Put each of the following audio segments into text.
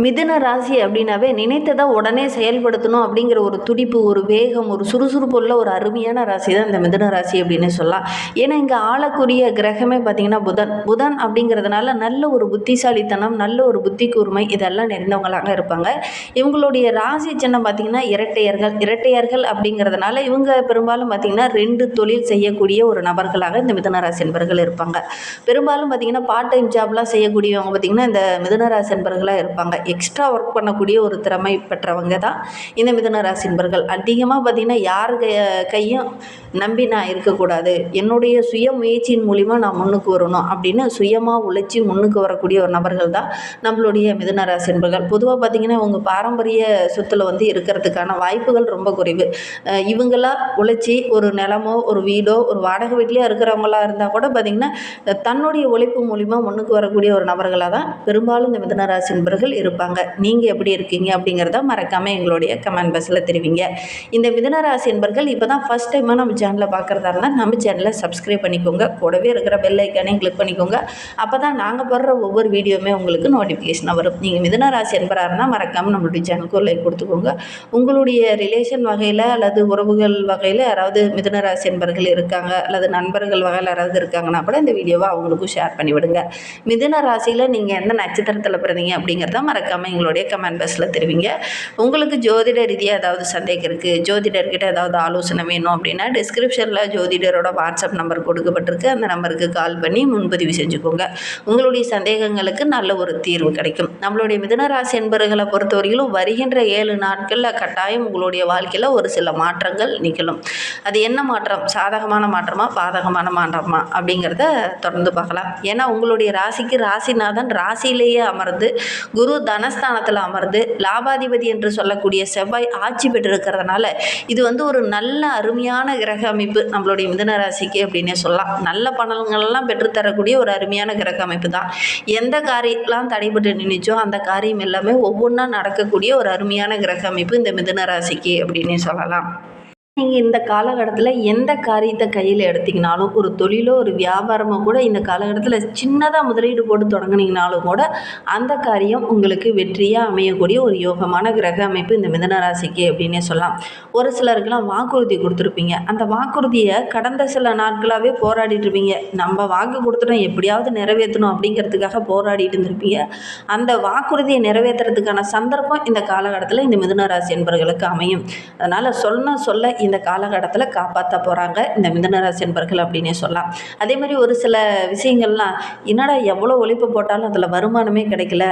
மிதுன ராசி அப்படின்னாவே நினைத்ததை உடனே செயல்படுத்தணும் அப்படிங்கிற ஒரு துடிப்பு, ஒரு வேகம், ஒரு சுறுசுறுப்பு உள்ள ஒரு அருமையான ராசி தான் இந்த மிதுன ராசி அப்படின்னு சொல்லலாம். ஏன்னா இங்கே ஆளக்கூடிய கிரகமே பார்த்தீங்கன்னா புதன். புதன் அப்படிங்கிறதுனால நல்ல ஒரு புத்திசாலித்தனம், நல்ல ஒரு புத்தி கூர்மை இதெல்லாம் நிறைந்தவங்களாக இருப்பாங்க. இவங்களுடைய ராசி சின்னம் பார்த்தீங்கன்னா இரட்டையர்கள். இரட்டையர்கள் அப்படிங்கிறதுனால இவங்க பெரும்பாலும் பார்த்தீங்கன்னா 2 தொழில் செய்யக்கூடிய ஒரு நபர்களாக இந்த மிதுன ராசி என்பர்கள் இருப்பாங்க. பெரும்பாலும் பார்த்தீங்கன்னா பார்ட் டைம் ஜாப்லாம் செய்யக்கூடியவங்க பார்த்தீங்கன்னா இந்த மிதுன ராசி என்பர்களாக இருப்பாங்க. எக்ஸ்ட்ரா ஒர்க் பண்ணக்கூடிய ஒரு திறமை பெற்றவங்க தான் இந்த மிதுன ராசி என்பர்கள். அதிகமாக பார்த்திங்கன்னா யார் கையும் நம்பி நான் இருக்கக்கூடாது, என்னுடைய சுய முயற்சியின் மூலிமா நான் முன்னுக்கு வரணும் அப்படின்னு சுயமாக உழைச்சி முன்னுக்கு வரக்கூடிய ஒரு நபர்கள் தான் நம்மளுடைய மிதுன ராசி என்பர்கள். பொதுவாக பார்த்திங்கன்னா இவங்க பாரம்பரிய சொத்தில் வந்து இருக்கிறதுக்கான வாய்ப்புகள் ரொம்ப குறைவு. இவங்களா உழைச்சி ஒரு நிலமோ ஒரு வீடோ ஒரு வாடகை வீட்லேயோ இருக்கிறவங்களா இருந்தால் கூட பார்த்திங்கன்னா தன்னுடைய உழைப்பு மூலிமா முன்னுக்கு வரக்கூடிய ஒரு நபர்களாக தான் பெரும்பாலும் இந்த மிதுன ராசி என்பர்கள் இருப்பாங்க. நீங்கள் எப்படி இருக்கீங்க அப்படிங்கிறத மறக்காமல் எங்களுடைய கமெண்ட் பாக்ஸில் தெரிவிங்க. இந்த மிதுன ராசி என்பர்கள் இப்போ தான் ஃபஸ்ட் டைமாக நம்ம சேனலை பார்க்குறதா இருந்தால் நம்ம சேனலை சப்ஸ்கிரைப் பண்ணிக்கோங்க. கூடவே இருக்கிற பெல் ஐக்கானையும் கிளிக் பண்ணிக்கோங்க. அப்போ தான் நாங்கள் போடுற ஒவ்வொரு வீடியோவுமே உங்களுக்கு நோட்டிஃபிகேஷனாக வரும். நீங்கள் மிதுன ராசி என்பராக இருந்தால் மறக்காமல் நம்மளுடைய சேனலுக்கு ஒரு லைக் கொடுத்துக்கோங்க. உங்களுடைய ரிலேஷன் வகையில் அல்லது உறவுகள் வகையில் யாராவது மிதுன ராசி என்பர்கள் இருக்காங்க அல்லது நண்பர்கள் வகையில் யாராவது இருக்காங்கன்னா கூட இந்த வீடியோவை அவங்களுக்கும் ஷேர் பண்ணிவிடுங்க. மிதுன ராசியில் நீங்கள் எந்த நட்சத்திரத்தில் பிறந்தீங்க அப்படிங்கிறத மறக்காமல் எங்களுடைய கமெண்ட் பாக்ஸில் தெரிவிங்க. உங்களுக்கு ஜோதிட ரீதியாக ஏதாவது சந்தேகம் இருக்குது, ஜோதிடர்கிட்ட ஏதாவது ஆலோசனை வேணும் அப்படின்னா டிஸ்கிரிப்ஷனில் ஜோதிடரோட வாட்ஸ்அப் நம்பர் கொடுக்கப்பட்டிருக்கு. அந்த நம்பருக்கு கால் பண்ணி முன்பதிவு செஞ்சுக்கோங்க. உங்களுடைய சந்தேகங்களுக்கு நல்ல ஒரு தீர்வு கிடைக்கும். நம்மளுடைய மிதுன ராசி என்பர்களை பொறுத்தவரையிலும் வருகின்ற 7 நாட்களில் கட்டாயம் உங்களுடைய வாழ்க்கையில் ஒரு சில மாற்றங்கள் நிகழும். அது என்ன மாற்றம், சாதகமான மாற்றமா பாதகமான மாற்றமா அப்படிங்கிறத தொடர்ந்து பார்க்கலாம். ஏன்னா உங்களுடைய ராசிக்கு ராசிநாதன் ராசியிலேயே அமர்ந்து குரு தனஸ்தானத்தில் அமர்ந்து லாபாதிபதி என்று சொல்லக்கூடிய செவ்வாய் ஆட்சி பெற்றிருக்கிறதுனால இது வந்து ஒரு நல்ல அருமையான கிரக அமைப்பு நம்மளுடைய மிதுன ராசிக்கு அப்படின்னே சொல்லலாம். நல்ல பலன்கள்லாம் பெற்றுத்தரக்கூடிய ஒரு அருமையான கிரக அமைப்பு தான். எந்த காரியம்லாம் தடைபட்டு நின்றுச்சோ அந்த காரியம் எல்லாமே ஒவ்வொன்றா நடக்கக்கூடிய ஒரு அருமையான கிரக அமைப்பு இந்த மிதுன ராசிக்கு அப்படின்னே சொல்லலாம். நீங்கள் இந்த காலகட்டத்தில் எந்த காரியத்தை கையில் எடுத்திங்கனாலும் ஒரு தொழிலோ ஒரு வியாபாரமோ கூட இந்த காலகட்டத்தில் சின்னதாக முதலீடு போட்டு தொடங்குனீங்கனாலும் கூட அந்த காரியம் உங்களுக்கு வெற்றியாக அமையக்கூடிய ஒரு யோகமான கிரக அமைப்பு இந்த மிதுன ராசிக்கு அப்படின்னே சொல்லலாம். ஒரு சிலருக்கெல்லாம் வாக்குறுதி கொடுத்துருப்பீங்க. அந்த வாக்குறுதியை கடந்த சில நாட்களாகவே போராடிட்டு இருப்பீங்க. நம்ம வாக்கு கொடுத்துட்டோம் எப்படியாவது நிறைவேற்றணும் அப்படிங்கிறதுக்காக போராடிட்டு இருந்திருப்பீங்க. அந்த வாக்குறுதியை நிறைவேற்றுறதுக்கான சந்தர்ப்பம் இந்த காலகட்டத்தில் இந்த மிதுன ராசி என்பவர்களுக்கு அமையும். அதனால் சொல்ல இந்த காலகட்டத்தில் காப்பாற்ற போகிறாங்க இந்த மிதுன ராசி என்பர்கள் அப்படின்னே சொல்லலாம். அதே மாதிரி ஒரு சில விஷயங்கள்லாம் என்னடா எவ்வளோ உழைப்பு போட்டாலும் அதில் வருமானமே கிடைக்கல,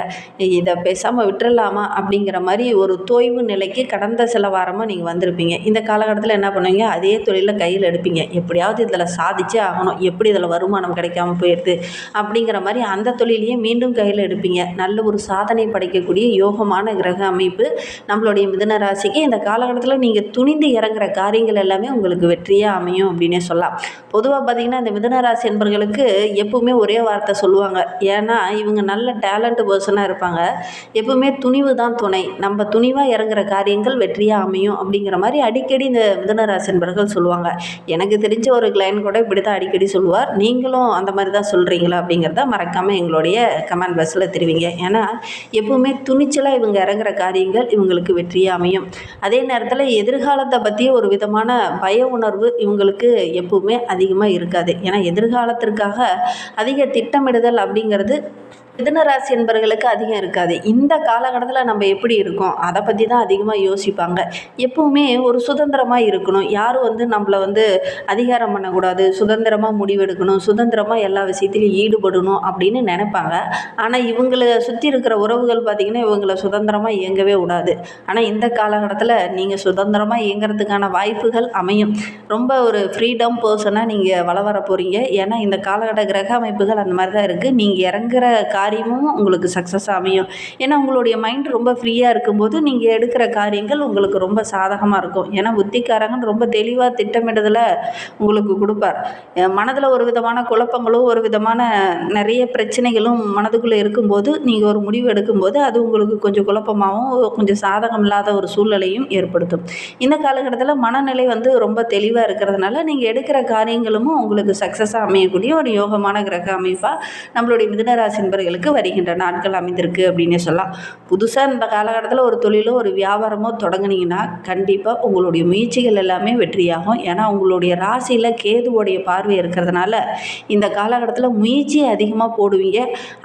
இதை பேசாமல் விட்டுறலாமா அப்படிங்கிற மாதிரி ஒரு தோய்வு நிலைக்கு கடந்த சில வாரமாக நீங்கள் வந்திருப்பீங்க. இந்த காலகட்டத்தில் என்ன பண்ணுவீங்க, அதே தொழிலை கையில் எடுப்பீங்க. எப்படியாவது இதில் சாதிச்சே ஆகணும், எப்படி இதில் வருமானம் கிடைக்காம போயிடுது அப்படிங்கிற மாதிரி அந்த தொழிலையே மீண்டும் கையில் எடுப்பீங்க. நல்ல ஒரு சாதனை படைக்கக்கூடிய யோகமான கிரக அமைப்பு நம்மளுடைய மிதுன ராசிக்கு இந்த காலகட்டத்தில் நீங்கள் துணிந்து இறங்குற காரியங்கள் எல்லாமே உங்களுக்கு வெற்றியாக அமையும் அப்படின்னே சொல்லலாம். பொதுவாக பார்த்திங்கன்னா இந்த மிதுன ராசி என்பர்களுக்கு எப்பவுமே ஒரே வார்த்தை சொல்லுவாங்க. ஏன்னா இவங்க நல்ல டேலண்ட் பர்சனாக இருப்பாங்க. எப்பவுமே துணிவு தான் துணை, நம்ம துணிவாக இறங்குற காரியங்கள் வெற்றியாக அமையும் அப்படிங்கிற மாதிரி அடிக்கடி இந்த மிதுன ராசி என்பர்கள் சொல்லுவாங்க. எனக்கு தெரிஞ்ச ஒரு கிளைன் கூட இப்படி தான் அடிக்கடி சொல்லுவார். நீங்களும் அந்த மாதிரி தான் சொல்கிறீங்களா அப்படிங்கிறத மறக்காமல் எங்களுடைய கமெண்ட் பாக்ஸில் தெரிவிங்க. ஏன்னா எப்பவுமே துணிச்சலாக இவங்க இறங்குற காரியங்கள் இவங்களுக்கு வெற்றியாக அமையும். அதே நேரத்தில் எதிர்காலத்தை பற்றி ஒரு விதமான பய உணர்வு இவங்களுக்கு எப்பவுமே அதிகமாக இருக்காது. ஏன்னா எதிர்காலத்திற்காக அதிக திட்டமிடுதல் அப்படிங்கிறது மிதுன ராசி என்பவர்களுக்கு அதிகம் இருக்காது. இந்த காலகட்டத்தில் நம்ம எப்படி இருக்கோம் அதை பற்றி தான் அதிகமாக யோசிப்பாங்க. எப்பவுமே ஒரு சுதந்திரமாக இருக்கணும், யாரும் வந்து நம்மளை வந்து அதிகாரம் பண்ணக்கூடாது, சுதந்திரமாக முடிவெடுக்கணும், சுதந்திரமாக எல்லா விஷயத்திலையும் ஈடுபடணும் அப்படின்னு நினைப்பாங்க. ஆனால் இவங்களை சுற்றி இருக்கிற உறவுகள் பார்த்திங்கன்னா இவங்களை சுதந்திரமாக இயங்கவே விடாது. ஆனால் இந்த காலகட்டத்தில் நீங்கள் சுதந்திரமாக இயங்கிறதுக்கான வாய்ப்புகள் அமையும். ரொம்ப ஒரு ஃப்ரீடம் பர்சனாக நீங்கள் வர போகிறீங்க. ஏன்னா இந்த காலகட்ட கிரக அமைப்புகள் அந்த மாதிரி தான் இருக்குது. நீங்கள் இறங்குற காரியமும் உங்களுக்கு சக்ஸஸ் அமையும். ஏன்னா உங்களுடைய மைண்ட் ரொம்ப ஃப்ரீயாக இருக்கும்போது நீங்கள் எடுக்கிற காரியங்கள் உங்களுக்கு ரொம்ப சாதகமாக இருக்கும். ஏன்னா புத்திக்காரங்கன்னு ரொம்ப தெளிவாக திட்டமிடுதலை உங்களுக்கு கொடுப்பார். மனதில் ஒரு விதமான குழப்பங்களும் ஒரு விதமான நிறைய பிரச்சனைகளும் மனதுக்குள்ளே இருக்கும்போது நீங்கள் ஒரு முடிவு எடுக்கும்போது அது உங்களுக்கு கொஞ்சம் குழப்பமாகவும் கொஞ்சம் சாதகம் இல்லாத ஒரு சூழ்நிலையும் ஏற்படுத்தும். இந்த காலகட்டத்தில் மனநிலை வந்து ரொம்ப தெளிவாக இருக்கிறதுனால நீங்கள் எடுக்கிற காரியங்களும் உங்களுக்கு சக்ஸஸாக அமையக்கூடிய ஒரு யோகமான கிரக அமைப்பாக நம்மளுடைய மிதுன ராசி என்பர்கள் என்பர்களுக்கு வருகின்ற நாட்கள் அமைந்திருக்கு அப்படின்னே சொல்லலாம். புதுசாக இந்த காலகட்டத்தில் ஒரு தொழிலோ ஒரு வியாபாரமோ தொடங்குனீங்கன்னா கண்டிப்பாக உங்களுடைய முயற்சிகள் எல்லாமே வெற்றியாகும். ஏன்னா உங்களுடைய ராசியில் கேதுவோடைய பார்வை இருக்கிறதுனால இந்த காலகட்டத்தில் முயற்சியை அதிகமாக போடுவீங்க.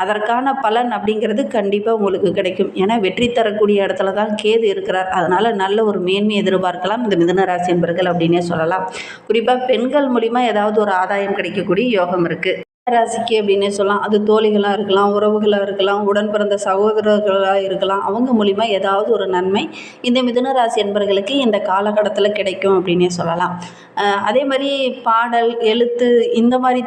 அதற்கான பலன் அப்படிங்கிறது கண்டிப்பாக உங்களுக்கு கிடைக்கும். ஏன்னா வெற்றி தரக்கூடிய இடத்துல தான் கேது இருக்கிறார். அதனால் நல்ல ஒரு மேன்மை எதிர்பார்க்கலாம் இந்த மிதுன ராசி என்பர்கள் அப்படின்னே சொல்லலாம். குறிப்பாக பெண்கள் மூலிமா ஏதாவது ஒரு ஆதாயம் கிடைக்கக்கூடிய யோகம் இருக்குது ராசிக்கு அப்படின்னே சொல்லலாம். அது தோழிகளாக இருக்கலாம், உறவுகளாக இருக்கலாம், உடன் பிறந்த சகோதரர்களாக இருக்கலாம். அவங்க மூலிமா ஏதாவது ஒரு நன்மை இந்த மிதுன ராசி என்பர்களுக்கு இந்த காலகட்டத்தில் கிடைக்கும் அப்படின்னே சொல்லலாம். அதே மாதிரி பாடல், எழுத்து இந்த மாதிரி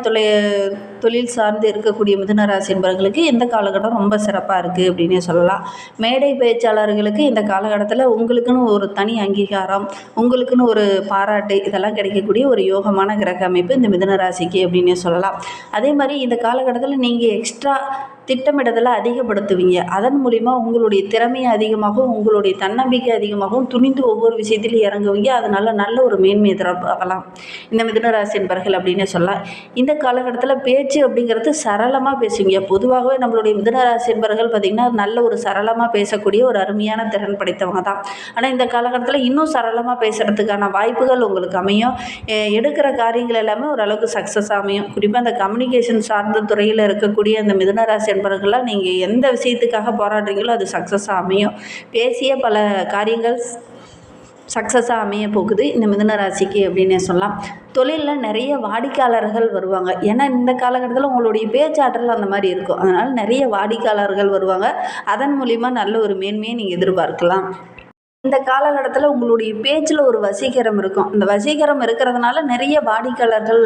தொழில் சார்ந்து இருக்கக்கூடிய மிதுன ராசி என்பவர்களுக்கு இந்த காலகட்டம் ரொம்ப சிறப்பாக இருக்குது அப்படின்னே சொல்லலாம். மேடை பேச்சாளர்களுக்கு இந்த காலகட்டத்தில் உங்களுக்குன்னு ஒரு தனி அங்கீகாரம், உங்களுக்குன்னு ஒரு பாராட்டு இதெல்லாம் கிடைக்கக்கூடிய ஒரு யோகமான கிரக அமைப்பு இந்த மிதுன ராசிக்கு அப்படின்னே சொல்லலாம். அதே மாதிரி இந்த காலகட்டத்தில் நீங்கள் எக்ஸ்ட்ரா திட்டமிடுதலை அதிகப்படுத்துவீங்க. அதன் மூலிமா உங்களுடைய திறமையை அதிகமாகவும் உங்களுடைய தன்னம்பிக்கை அதிகமாகவும் துணிந்து ஒவ்வொரு விஷயத்திலையும் இறங்குவீங்க. அதனால் நல்ல ஒரு மேன்மை எதிர்பார்க்கலாம் இந்த மிதுன ராசி என்பர்கள் அப்படின்னே சொல்லலாம். இந்த காலகட்டத்தில் பேச்சு அப்படிங்கிறது சரளமாக பேசுவீங்க. பொதுவாகவே நம்மளுடைய மிதுன ராசி என்பர்கள் பார்த்திங்கன்னா நல்ல ஒரு சரளமாக பேசக்கூடிய ஒரு அருமையான திறன் படைத்தவங்க தான். ஆனால் இந்த காலகட்டத்தில் இன்னும் சரளமாக பேசுகிறதுக்கான வாய்ப்புகள் உங்களுக்கு அமையும். எடுக்கிற காரியங்கள் எல்லாமே ஓரளவுக்கு சக்ஸஸ் அமையும். குறிப்பாக அந்த கம்யூனிகேஷன் சார்ந்த துறையில் இருக்கக்கூடிய அந்த மிதுன ராசி என்பவர்களாக நீங்கள் எந்த விஷயத்துக்காக போராடுறீங்களோ அது சக்ஸஸாக அமையும். பேசிய பல காரியங்கள் சக்ஸஸாக அமைய போகுது இந்த மிதுன ராசிக்கு அப்படின்னே சொல்லலாம். தொழிலில் நிறைய வாடிக்கையாளர்கள் வருவாங்க. ஏன்னா இந்த காலகட்டத்தில் உங்களுடைய பேச்சாற்றல் அந்த மாதிரி இருக்கும். அதனால் நிறைய வாடிக்கையாளர்கள் வருவாங்க. அதன் மூலிமா நல்ல ஒரு மேன்மையை நீங்கள் எதிர்பார்க்கலாம். இந்த காலகட்டத்தில் உங்களுடைய பேச்சில் ஒரு வசீகரம் இருக்கும். இந்த வசீகரம் இருக்கிறதுனால நிறைய வாடிக்கையாளர்கள்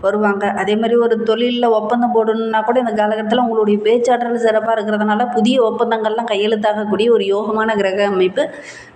வருவாங்க. அதே மாதிரி ஒரு தொழிலில் ஒப்பந்தம் போடணுன்னா கூட இந்த காலகட்டத்தில் உங்களுடைய பேச்சாற்றல் சிறப்பாக இருக்கிறதுனால புதிய ஒப்பந்தங்கள்லாம் கையெழுத்தாகக்கூடிய ஒரு யோகமான கிரக அமைப்பு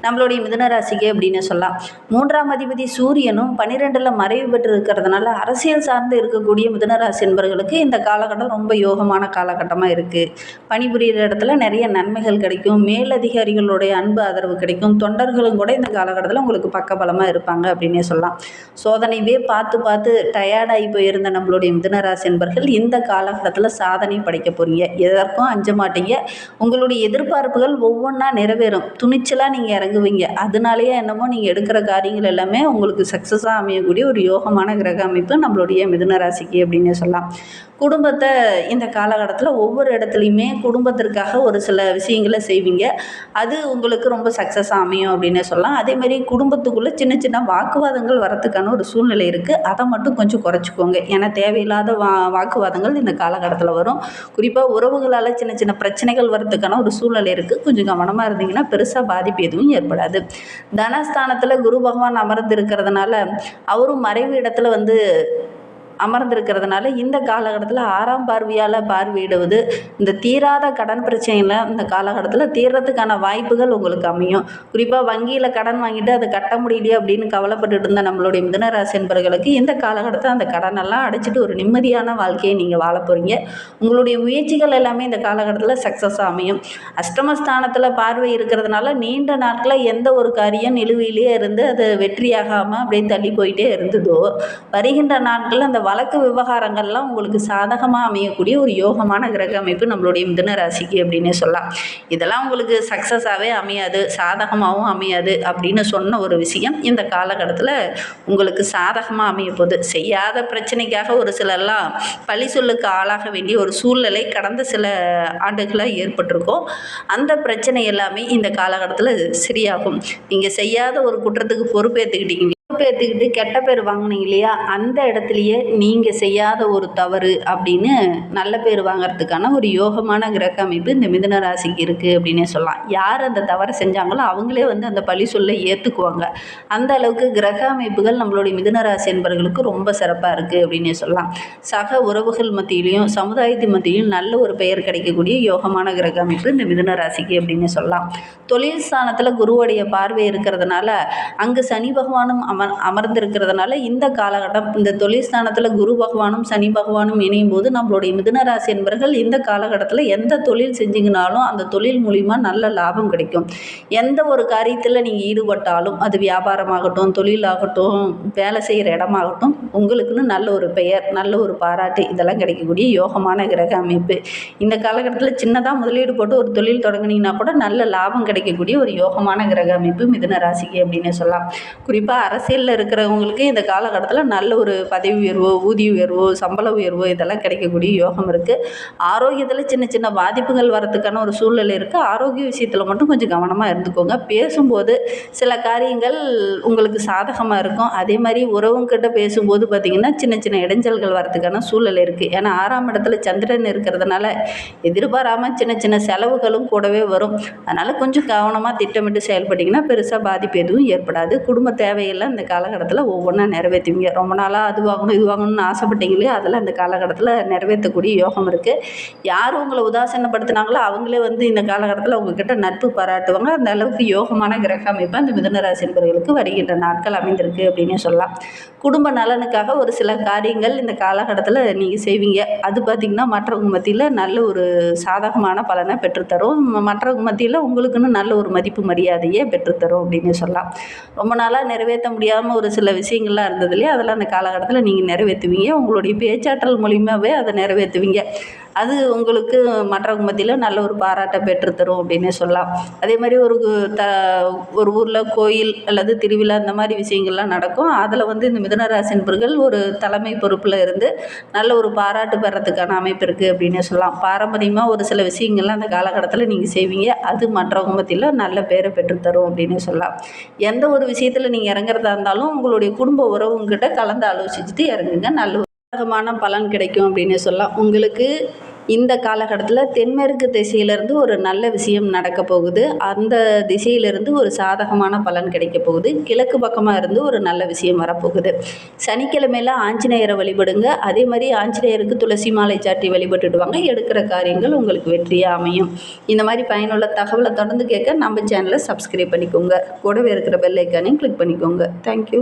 நம்மளுடைய மிதுன ராசிக்கு அப்படின்னு சொல்லலாம். 3ஆம் அதிபதி சூரியனும் 12ல் மறைவு பெற்று இருக்கிறதுனால அரசியல் சார்ந்து இருக்கக்கூடிய மிதுன ராசி என்பவர்களுக்கு இந்த காலகட்டம் ரொம்ப யோகமான காலகட்டமாக இருக்குது. பணிபுரிகிற இடத்துல நிறைய நன்மைகள் கிடைக்கும். மேலதிகாரிகளுடைய அன்பு ஆதரவு கிடைக்கும். தொண்டர்களும் கூட இந்த காலகட்டத்தில் உங்களுக்கு பக்கபலமாக இருப்பாங்க அப்படின்னே சொல்லலாம். சோதனையே பார்த்து பார்த்து டயர்டாகி போயிருந்த நம்மளுடைய மிதுன ராசி என்பர்கள் இந்த காலகட்டத்தில் சாதனை படைக்க போகிறீங்க. எதற்கும் அஞ்ச மாட்டீங்க. உங்களுடைய எதிர்பார்ப்புகள் ஒவ்வொன்றா நிறைவேறும். துணிச்சலாக நீங்கள் இறங்குவீங்க. அதனாலேயே என்னமோ நீங்கள் எடுக்கிற காரியங்கள் எல்லாமே உங்களுக்கு சக்ஸஸாக அமையக்கூடிய ஒரு யோகமான கிரக அமைப்பு நம்மளுடைய மிதுன ராசிக்கு அப்படின்னே சொல்லலாம். குடும்பத்தை இந்த காலகட்டத்தில் ஒவ்வொரு இடத்துலையுமே குடும்பத்திற்காக ஒரு சில விஷயங்களை செய்வீங்க. அது உங்களுக்கு ரொம்ப சக்ஸஸாக அமையும் அப்படின்னு சொல்லலாம். அதேமாதிரி குடும்பத்துக்குள்ளே சின்ன சின்ன வாக்குவாதங்கள் வரத்துக்கான ஒரு சூழ்நிலை இருக்குது. அதை மட்டும் கொஞ்சம் குறைச்சிக்கோங்க. ஏன்னா தேவையில்லாத வாக்குவாதங்கள் இந்த காலகட்டத்தில் வரும். குறிப்பாக உறவுகளால் சின்ன சின்ன பிரச்சனைகள் வரத்துக்கான ஒரு சூழ்நிலை இருக்குது. கொஞ்சம் கவனமாக இருந்தீங்கன்னா பெருசாக பாதிப்பு எதுவும் ஏற்படாது. தனஸ்தானத்தில் குரு பகவான் அமர்ந்து இருக்கிறதுனால அவரும் மறைவு இடத்துல அமர்ந்திருக்கிறதுனால இந்த காலகட்டத்தில் 6ஆம் பார்வையால் பார்வையிடுவது இந்த தீராத கடன் பிரச்சனையில் இந்த காலகட்டத்தில் தீர்றதுக்கான வாய்ப்புகள் உங்களுக்கு அமையும். குறிப்பாக வங்கியில் கடன் வாங்கிட்டு அதை கட்ட முடியலையே அப்படின்னு கவலைப்பட்டுட்டு இருந்த நம்மளுடைய மிதுன ராசி என்பவர்களுக்கு இந்த காலகட்டத்தில் அந்த கடனெல்லாம் அடைச்சிட்டு ஒரு நிம்மதியான வாழ்க்கையை நீங்கள் வாழ போகிறீங்க. உங்களுடைய முயற்சிகள் எல்லாமே இந்த காலகட்டத்தில் சக்ஸஸாக அமையும். அஷ்டமஸ்தானத்தில் பார்வை இருக்கிறதுனால நீண்ட நாட்களில் எந்த ஒரு காரியம் நிலுவையிலேயே இருந்து அது வெற்றியாகாமல் அப்படியே தள்ளி போயிட்டே இருந்ததோ வருகின்ற நாட்களில் அந்த வழக்கு விவகாரங்கள்லாம் உங்களுக்கு சாதகமாக அமையக்கூடிய ஒரு யோகமான கிரக அமைப்பு நம்மளுடைய மிதுன ராசிக்கு அப்படின்னு சொல்லலாம். இதெல்லாம் உங்களுக்கு சக்ஸஸாகவே அமையாது, சாதகமாகவும் அமையாது அப்படின்னு சொன்ன ஒரு விஷயம் இந்த காலகட்டத்தில் உங்களுக்கு சாதகமாக அமைய போகுது. செய்யாத பிரச்சனைக்காக ஒரு சிலர்லாம் பழி சொல்லுக்கு ஆளாக வேண்டிய ஒரு சூழ்நிலை கடந்த சில ஆண்டுகளாக ஏற்பட்டிருக்கும். அந்த பிரச்சனை எல்லாமே இந்த காலகட்டத்தில் சரியாகும். நீங்கள் செய்யாத ஒரு குற்றத்துக்கு பொறுப்பேற்றுக்கிட்டீங்க, பொறுப்பேற்றுக்கிட்டு கெட்ட பேர் வாங்கினீங்க இல்லையா, அந்த இடத்துலையே நீங்கள் செய்யாத ஒரு தவறு அப்படின்னு நல்ல பேர் வாங்கிறதுக்கான ஒரு யோகமான கிரக அமைப்பு இந்த மிதுன ராசிக்கு இருக்குது அப்படின்னே சொல்லலாம். யார் அந்த தவறை செஞ்சாங்களோ அவங்களே அந்த பழி சொல்ல ஏற்றுக்குவாங்க. அந்த அளவுக்கு கிரக அமைப்புகள் நம்மளுடைய மிதுன ராசி என்பவர்களுக்கு ரொம்ப சிறப்பாக இருக்குது அப்படின்னே சொல்லலாம். சக உறவுகள் மத்தியிலையும் சமுதாயத்தின் மத்தியிலும் நல்ல ஒரு பெயர் கிடைக்கக்கூடிய யோகமான கிரக அமைப்பு இந்த மிதுன ராசிக்கு அப்படின்னு சொல்லலாம். தொழில் ஸ்தானத்தில் குருவுடைய பார்வை இருக்கிறதுனால அங்கு சனி பகவானும் அமர்ந்திருக்கிறதுனால இந்த காலகட்டம் இந்த தொழில் ஸ்தானத்தில் குரு பகவானும் சனி பகவானும் இணையும் போது நம்மளுடைய மிதுன ராசி என்பவர்கள் இந்த காலகட்டத்தில் எந்த தொழில் செஞ்சிங்கனாலும் அந்த தொழில் மூலிமா நல்ல லாபம் கிடைக்கும். எந்த ஒரு காரியத்தில் நீங்கள் ஈடுபட்டாலும் அது வியாபாரமாகட்டும், தொழிலாகட்டும், வேலை செய்கிற இடமாகட்டும், உங்களுக்குன்னு நல்ல ஒரு பெயர், நல்ல ஒரு பாராட்டு இதெல்லாம் கிடைக்கக்கூடிய யோகமான கிரக அமைப்பு. இந்த காலகட்டத்தில் சின்னதாக முதலீடு போட்டு ஒரு தொழில் தொடங்குனீங்கன்னா கூட நல்ல லாபம் கிடைக்கக்கூடிய ஒரு யோகமான கிரக அமைப்பு மிதுன ராசிக்கு அப்படின்னு சொல்லலாம். குறிப்பாக அரசியலில் இருக்கிறவங்களுக்கு இந்த காலகட்டத்தில் நல்ல ஒரு பதவி உயர்வோ, ஊதிய உயர்வோ, சம்பள உயர்வோ இதெல்லாம் கிடைக்கக்கூடிய யோகம் இருக்குது. ஆரோக்கியத்தில் சின்ன சின்ன பாதிப்புகள் வரதுக்கான ஒரு சூழ்நிலை இருக்குது. ஆரோக்கிய விஷயத்தில் மட்டும் கொஞ்சம் கவனமாக இருந்துக்கோங்க. பேசும்போது சில காரியங்கள் உங்களுக்கு சாதகமாக இருக்கும். அதே மாதிரி உறவுங்கிட்ட பேசும்போது பார்த்திங்கன்னா சின்ன சின்ன இடைஞ்சல்கள் வரதுக்கான சூழ்நிலை இருக்குது. ஏன்னா 6ஆம் இடத்துல சந்திரன் இருக்கிறதுனால எதிர்பாராமல் சின்ன சின்ன செலவுகளும் கூடவே வரும். அதனால் கொஞ்சம் கவனமாக திட்டமிட்டு செயல்பட்டிங்கன்னா பெருசாக பாதிப்பு எதுவும் ஏற்படாது. குடும்ப தேவையெல்லாம் இந்த காலகட்டத்தில் ஒவ்வொன்றா நிறைவேற்றுவீங்க. ரொம்ப நாளாக அது வாங்கணும் இது வாங்கணும்னு ஆசைப்பட்டீங்களே அதெல்லாம் இந்த காலகட்டத்தில் நிறைவேற்றக்கூடிய யோகம் இருக்குது. யார் உங்களை உதாசீனப்படுத்தினாங்களோ அவங்களே இந்த காலகட்டத்தில் உங்ககிட்ட நட்பு பாராட்டுவாங்க. அந்த அளவுக்கு யோகமான கிரக அமைப்பு அந்த மிதுன ராசி என்பவர்களுக்கு வருகின்ற நாட்கள் அமைந்திருக்கு அப்படின்னு சொல்லலாம். குடும்ப நலனுக்காக ஒரு சில காரியங்கள் இந்த காலகட்டத்தில் நீங்கள் செய்வீங்க. அது பார்த்திங்கன்னா மற்றவங்க மத்தியில் நல்ல ஒரு சாதகமான பலனை பெற்றுத்தரும். மற்றவங்க மத்தியில் உங்களுக்குன்னு நல்ல ஒரு மதிப்பு மரியாதையே பெற்றுத்தரும் அப்படின்னு சொல்லலாம். ரொம்ப நாளாக நிறைவேற்ற முடியாமல் ஒரு சில விஷயங்கள்லாம் இருந்தது இல்லையா, அதெல்லாம் அந்த காலகட்டத்தில் நீங்கள் நிறைவேற்றுவீங்க. உங்களுடைய பேச்சாற்றல் மூலியமாகவே அதை நிறைவேற்றுவீங்க. அது உங்களுக்கு மற்றவங்க மத்தியில் நல்ல ஒரு பாராட்டை பெற்றுத்தரும் அப்படின்னு சொல்லலாம். அதே மாதிரி ஒரு ஊரில் கோயில் அல்லது திருவிழா இந்த மாதிரி விஷயங்கள்லாம் நடக்கும். அதில் இந்த மிதுன ராசி என்பவர்கள் ஒரு தலைமை பொறுப்பில் இருந்து நல்ல ஒரு பாராட்டு பெறத்துக்கான அமைப்பு இருக்குது அப்படின்னு சொல்லலாம். பாரம்பரியமாக ஒரு சில விஷயங்கள்லாம் அந்த காலகட்டத்தில் நீங்கள் செய்வீங்க. அது மற்றவங்க மத்தியில் நல்ல பேரை பெற்றுத்தரும் அப்படின்னு சொல்லலாம். எந்த ஒரு விஷயத்தில் நீங்கள் இறங்குறதா இருந்தாலும் உங்களுடைய குடும்ப உறவுங்கிட்ட கலந்து ஆலோசிச்சுட்டு இறங்குங்க. நல்ல சாதகமான பலன் கிடைக்கும் அப்படின்னு சொல்லலாம். உங்களுக்கு இந்த காலகட்டத்தில் தென்மேற்கு திசையிலேருந்து ஒரு நல்ல விஷயம் நடக்க போகுது. அந்த திசையிலிருந்து ஒரு சாதகமான பலன் கிடைக்க போகுது. கிழக்கு பக்கமாக இருந்து ஒரு நல்ல விஷயம் வரப்போகுது. சனிக்கிழமையில் ஆஞ்சநேயரை வழிபடுங்க. அதே மாதிரி ஆஞ்சநேயருக்கு துளசி மாலை சாட்டி வழிபட்டுடுவாங்க. எடுக்கிற காரியங்கள் உங்களுக்கு வெற்றியாக அமையும். இந்த மாதிரி பயனுள்ள தகவலை தொடர்ந்து கேட்க நம்ம சேனலை சப்ஸ்கிரைப் பண்ணிக்கோங்க. கூடவே இருக்கிற பெல் ஐக்கானையும் கிளிக் பண்ணிக்கோங்க. தேங்க்யூ.